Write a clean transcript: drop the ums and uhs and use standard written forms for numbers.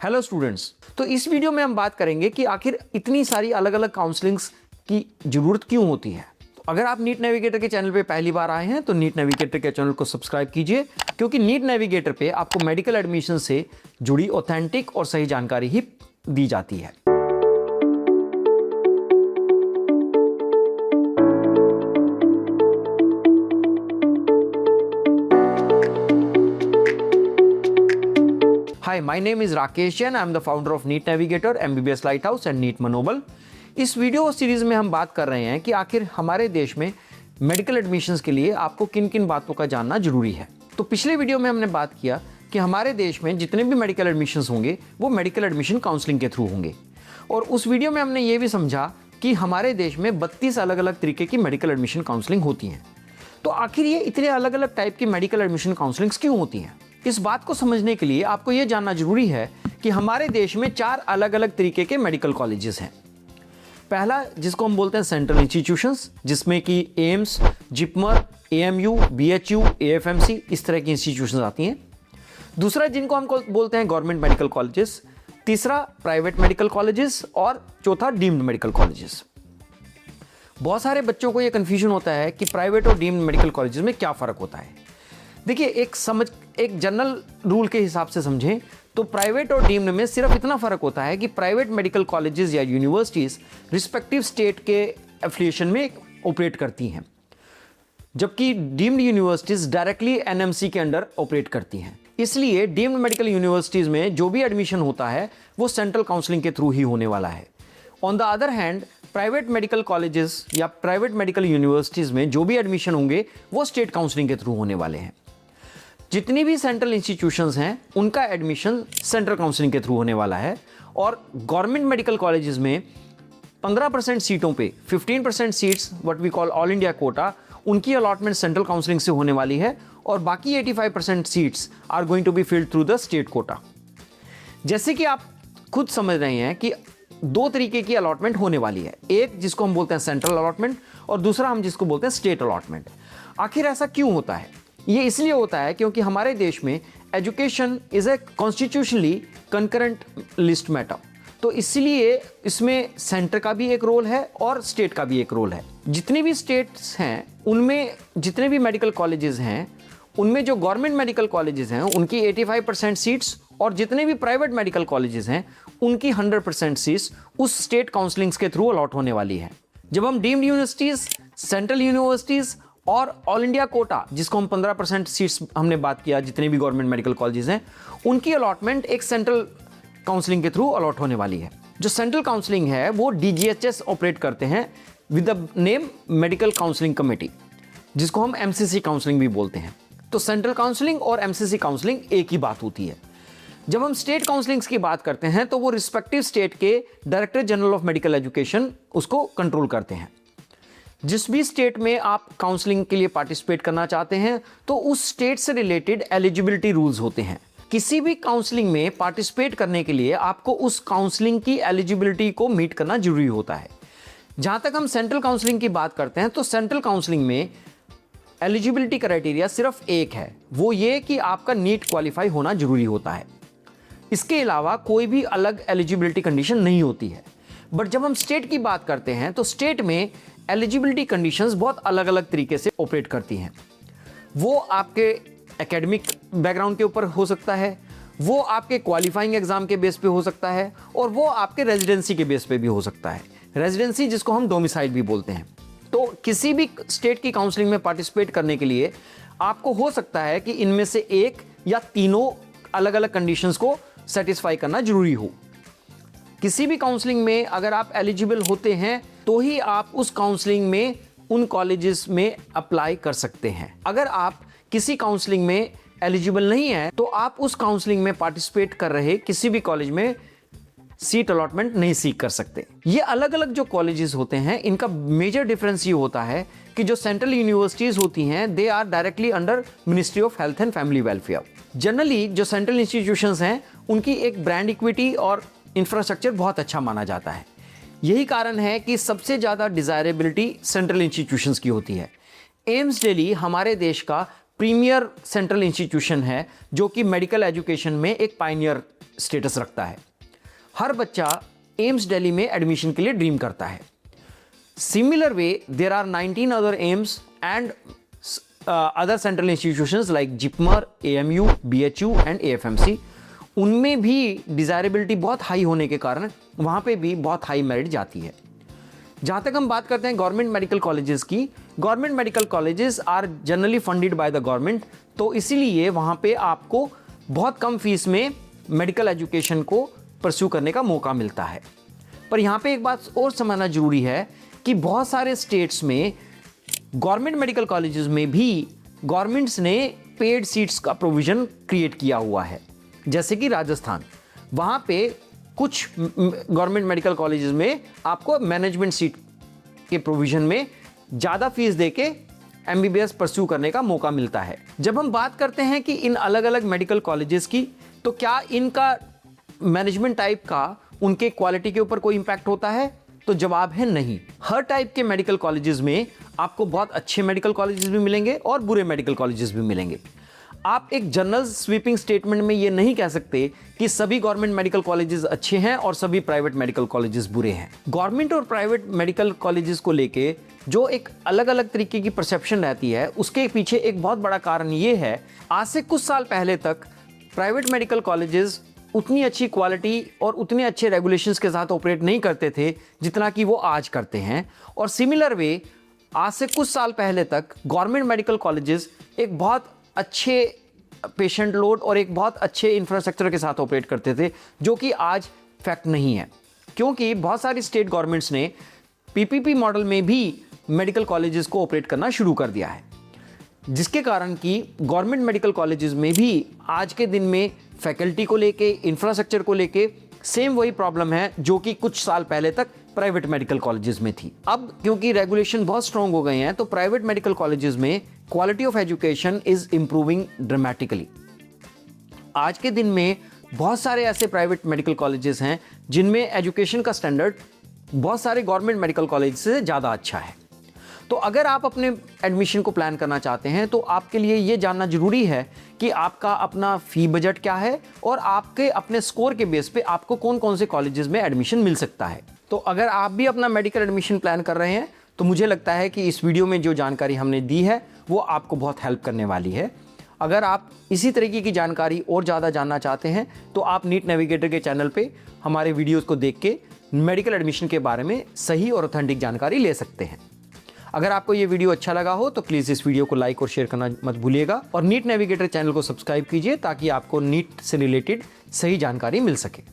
Hello students, तो इस video में हम बात करेंगे कि आखिर इतनी सारी अलग अलग काउंसलिंग्स की जरूरत क्यों होती है। तो अगर आप नीट नेविगेटर के चैनल पे पहली बार आए हैं तो नीट नेविगेटर के चैनल को सब्सक्राइब कीजिए, क्योंकि नीट नेविगेटर पे आपको मेडिकल एडमिशन से जुड़ी ऑथेंटिक और सही जानकारी ही दी जाती है। Hi, my name is Rakesh Jain. I am the founder of NEET Navigator, MBBS Lighthouse and NEET Manobal. इस वीडियो सीरीज में हम बात कर रहे हैं कि आखिर हमारे देश में मेडिकल एडमिशन्स के लिए आपको किन किन बातों का जानना जरूरी है। तो पिछले वीडियो में हमने बात किया कि हमारे देश में जितने भी मेडिकल एडमिशन्स होंगे वो मेडिकल एडमिशन काउंसलिंग के थ्रू होंगे, और उस वीडियो में हमने ये भी समझा कि हमारे देश में 32 अलग अलग तरीके की मेडिकल एडमिशन काउंसलिंग होती हैं। तो आखिर ये इतने अलग अलग टाइप की मेडिकल एडमिशन काउंसलिंग्स क्यों होती हैं? इस बात को समझने के लिए आपको यह जानना जरूरी है कि हमारे देश में 4 अलग अलग तरीके के मेडिकल कॉलेजेस हैं। पहला, जिसको हम बोलते हैं सेंट्रल इंस्टीट्यूशंस, जिसमें कि AIIMS, JIPMER, AMU, BHU, AFMC इस तरह की इंस्टीट्यूशंस आती हैं। दूसरा, जिनको हम बोलते हैं गवर्नमेंट मेडिकल कॉलेजेस। तीसरा, प्राइवेट मेडिकल कॉलेजेस, और चौथा, डीम्ड मेडिकल कॉलेजेस। बहुत सारे बच्चों को यह कंफ्यूजन होता है कि प्राइवेट और डीम्ड मेडिकल कॉलेजेस में क्या फ़र्क होता है। देखिए, एक जनरल रूल के हिसाब से समझें तो प्राइवेट और डीम्ड में सिर्फ इतना फ़र्क होता है कि प्राइवेट मेडिकल कॉलेजेस या यूनिवर्सिटीज़ रिस्पेक्टिव स्टेट के एफिलिएशन में ऑपरेट करती हैं, जबकि डीम्ड यूनिवर्सिटीज़ डायरेक्टली एनएमसी के अंडर ऑपरेट करती हैं। इसलिए डीम्ड मेडिकल यूनिवर्सिटीज़ में जो भी एडमिशन होता है वो सेंट्रल काउंसलिंग के थ्रू ही होने वाला है। On the other hand, private medical colleges या प्राइवेट मेडिकल यूनिवर्सिटीज़ में जो भी एडमिशन होंगे वो स्टेट काउंसलिंग के थ्रू होने वाले हैं। जितनी भी सेंट्रल इंस्टीट्यूशंस हैं उनका एडमिशन सेंट्रल काउंसलिंग के थ्रू होने वाला है, और गवर्नमेंट मेडिकल कॉलेजेस में 15% सीटों पे 15% seats what we call all India quota, उनकी अलॉटमेंट सेंट्रल काउंसलिंग से होने वाली है, और बाकी 85% seats are going to be filled through the state quota. जैसे कि आप खुद समझ रहे हैं कि 2 तरीके की अलॉटमेंट होने वाली है, एक जिसको हम बोलते हैं सेंट्रल अलॉटमेंट और दूसरा हम जिसको बोलते हैं स्टेट अलॉटमेंट। आखिर ऐसा क्यों होता है? ये इसलिए होता है क्योंकि हमारे देश में education is a constitutionally concurrent list matter, तो इसलिए इसमें सेंटर का भी एक रोल है और स्टेट का भी एक रोल है। जितनी भी स्टेट्स हैं उनमें जितने भी मेडिकल कॉलेजेस हैं उनमें जो गवर्नमेंट मेडिकल कॉलेजेस हैं उनकी 85% सीट्स, और जितने भी प्राइवेट मेडिकल कॉलेजेस हैं उनकी 100% सीट्स उस स्टेट काउंसलिंग्स के थ्रू अलॉट होने वाली है। जब हम डीम्ड यूनिवर्सिटीज़, सेंट्रल यूनिवर्सिटीज़ और ऑल इंडिया कोटा, जिसको हम 15% सीट्स हमने बात किया, जितने भी गवर्नमेंट मेडिकल कॉलेजेस हैं उनकी अलॉटमेंट एक सेंट्रल काउंसलिंग के थ्रू अलॉट होने वाली है। जो सेंट्रल काउंसलिंग है वो डीजीएचएस ऑपरेट करते हैं with the name medical counselling committee, जिसको हम एमसीसी काउंसलिंग भी बोलते हैं। तो सेंट्रल काउंसलिंग और एमसीसी काउंसलिंग एक ही बात होती है। जब हम स्टेट काउंसलिंग्स की बात करते हैं तो वो रिस्पेक्टिव स्टेट के director general of medical education उसको कंट्रोल करते हैं। जिस भी स्टेट में आप काउंसलिंग के लिए पार्टिसिपेट करना चाहते हैं तो उस स्टेट से रिलेटेड एलिजिबिलिटी रूल्स होते हैं। किसी भी काउंसलिंग में पार्टिसिपेट करने के लिए आपको उस काउंसलिंग की एलिजिबिलिटी को मीट करना जरूरी होता है। जहां तक हम सेंट्रल काउंसलिंग की बात करते हैं तो सेंट्रल काउंसलिंग में एलिजिबिलिटी क्राइटेरिया सिर्फ एक है, वो ये कि आपका नीट क्वालिफाई होना जरूरी होता है। इसके अलावा कोई भी अलग एलिजिबिलिटी कंडीशन नहीं होती है। बट जब हम स्टेट की बात करते हैं तो स्टेट में एलिजिबिलिटी कंडीशंस बहुत अलग अलग तरीके से ऑपरेट करती हैं। वो आपके एकेडमिक बैकग्राउंड के ऊपर हो सकता है, वो आपके क्वालिफाइंग एग्जाम के बेस पे हो सकता है, और वो आपके रेजिडेंसी के बेस पे भी हो सकता है। रेजिडेंसी जिसको हम डोमिसाइल भी बोलते हैं। तो किसी भी स्टेट की काउंसलिंग में पार्टिसिपेट करने के लिए आपको हो सकता है कि इनमें से एक या तीनों अलग अलग कंडीशंस को सेटिस्फाई करना जरूरी हो। किसी भी काउंसलिंग में अगर आप एलिजिबल होते हैं तो ही आप उस काउंसलिंग में उन कॉलेजेस में अप्लाई कर सकते हैं। अगर आप किसी काउंसलिंग में एलिजिबल नहीं है तो आप उस काउंसलिंग में पार्टिसिपेट कर रहे किसी भी कॉलेज में सीट अलॉटमेंट नहीं सीख कर सकते। ये अलग अलग जो कॉलेजेस होते हैं इनका मेजर डिफरेंस ये होता है कि जो सेंट्रल यूनिवर्सिटीज होती हैं they are directly under ministry of health and family welfare. Generally जो सेंट्रल इंस्टीट्यूशंस हैं उनकी एक ब्रांड इक्विटी और इंफ्रास्ट्रक्चर बहुत अच्छा माना जाता है। यही कारण है कि सबसे ज़्यादा डिज़ायरेबिलिटी सेंट्रल इंस्टीट्यूशंस की होती है। एम्स दिल्ली हमारे देश का प्रीमियर सेंट्रल इंस्टीट्यूशन है जो कि मेडिकल एजुकेशन में एक पायनियर स्टेटस रखता है। हर बच्चा एम्स दिल्ली में एडमिशन के लिए ड्रीम करता है। Similar way there are 19 other AIIMS and other central institutions like JIPMER, AMU, BHU and AFMC। उनमें भी डिज़ायरेबिलिटी बहुत हाई होने के कारण वहाँ पे भी बहुत हाई मेरिट जाती है। जहाँ तक हम बात करते हैं गवर्नमेंट मेडिकल कॉलेजेस की, government medical colleges are generally funded by the government, तो इसीलिए वहाँ पे आपको बहुत कम फीस में मेडिकल एजुकेशन को परस्यू करने का मौका मिलता है। पर यहाँ पे एक बात और समझना जरूरी है कि बहुत सारे स्टेट्स में गवर्नमेंट मेडिकल कॉलेजेस में भी गवर्नमेंट्स ने पेड सीट्स का प्रोविज़न क्रिएट किया हुआ है। जैसे कि राजस्थान, वहाँ पे कुछ गवर्नमेंट मेडिकल कॉलेजेस में आपको मैनेजमेंट सीट के प्रोविज़न में ज़्यादा फीस देके MBBS परस्यू करने का मौका मिलता है। जब हम बात करते हैं कि इन अलग अलग मेडिकल कॉलेजेस की, तो क्या इनका मैनेजमेंट टाइप का उनके क्वालिटी के ऊपर कोई इंपैक्ट होता है? तो जवाब है नहीं। हर टाइप के मेडिकल कॉलेजेस में आपको बहुत अच्छे मेडिकल कॉलेजेस भी मिलेंगे और बुरे मेडिकल कॉलेजेस भी मिलेंगे। आप एक जनरल स्वीपिंग स्टेटमेंट में ये नहीं कह सकते कि सभी गवर्नमेंट मेडिकल कॉलेजेस अच्छे हैं और सभी प्राइवेट मेडिकल कॉलेजेस बुरे हैं। गवर्नमेंट और प्राइवेट मेडिकल कॉलेजेस को लेके जो एक अलग अलग तरीके की परसेप्शन रहती है, उसके पीछे एक बहुत बड़ा कारण ये है, आज से कुछ साल पहले तक प्राइवेट मेडिकल कॉलेजेस उतनी अच्छी क्वालिटी और उतने अच्छे रेगुलेशंस के साथ ऑपरेट नहीं करते थे जितना कि वो आज करते हैं। और सिमिलर वे आज से कुछ साल पहले तक गवर्नमेंट मेडिकल कॉलेजेस एक बहुत अच्छे पेशेंट लोड और एक बहुत अच्छे इंफ्रास्ट्रक्चर के साथ ऑपरेट करते थे, जो कि आज फैक्ट नहीं है, क्योंकि बहुत सारी स्टेट गवर्नमेंट्स ने PPP मॉडल में भी मेडिकल कॉलेजेस को ऑपरेट करना शुरू कर दिया है, जिसके कारण कि गवर्नमेंट मेडिकल कॉलेजेस में भी आज के दिन में फैकल्टी को लेके, इंफ्रास्ट्रक्चर को लेके सेम वही प्रॉब्लम है जो कि कुछ साल पहले तक प्राइवेट मेडिकल कॉलेजेस में थी। अब क्योंकि रेगुलेशन बहुत स्ट्रांग हो गए हैं, तो प्राइवेट मेडिकल कॉलेजेस में quality of education is improving dramatically. आज के दिन में बहुत सारे ऐसे प्राइवेट मेडिकल कॉलेजेस हैं जिनमें एजुकेशन का स्टैंडर्ड बहुत सारे गवर्नमेंट मेडिकल कॉलेज से ज़्यादा अच्छा है। तो अगर आप अपने एडमिशन को प्लान करना चाहते हैं तो आपके लिए ये जानना जरूरी है कि आपका अपना फ़ी बजट क्या है और आपके अपने स्कोर के बेस पे आपको कौन कौन से कॉलेजेस में एडमिशन मिल सकता है। तो अगर आप भी अपना मेडिकल एडमिशन प्लान कर रहे हैं तो मुझे लगता है कि इस वीडियो में जो जानकारी हमने दी है वो आपको बहुत हेल्प करने वाली है। अगर आप इसी तरीके की जानकारी और ज़्यादा जानना चाहते हैं तो आप नीट नेविगेटर के चैनल पे हमारे वीडियोज़ को देख के मेडिकल एडमिशन के बारे में सही और ऑथेंटिक जानकारी ले सकते हैं। अगर आपको ये वीडियो अच्छा लगा हो तो प्लीज़ इस वीडियो को लाइक और शेयर करना मत भूलिएगा और नीट नेविगेटर चैनल को सब्सक्राइब कीजिए ताकि आपको नीट से रिलेटेड सही जानकारी मिल सके।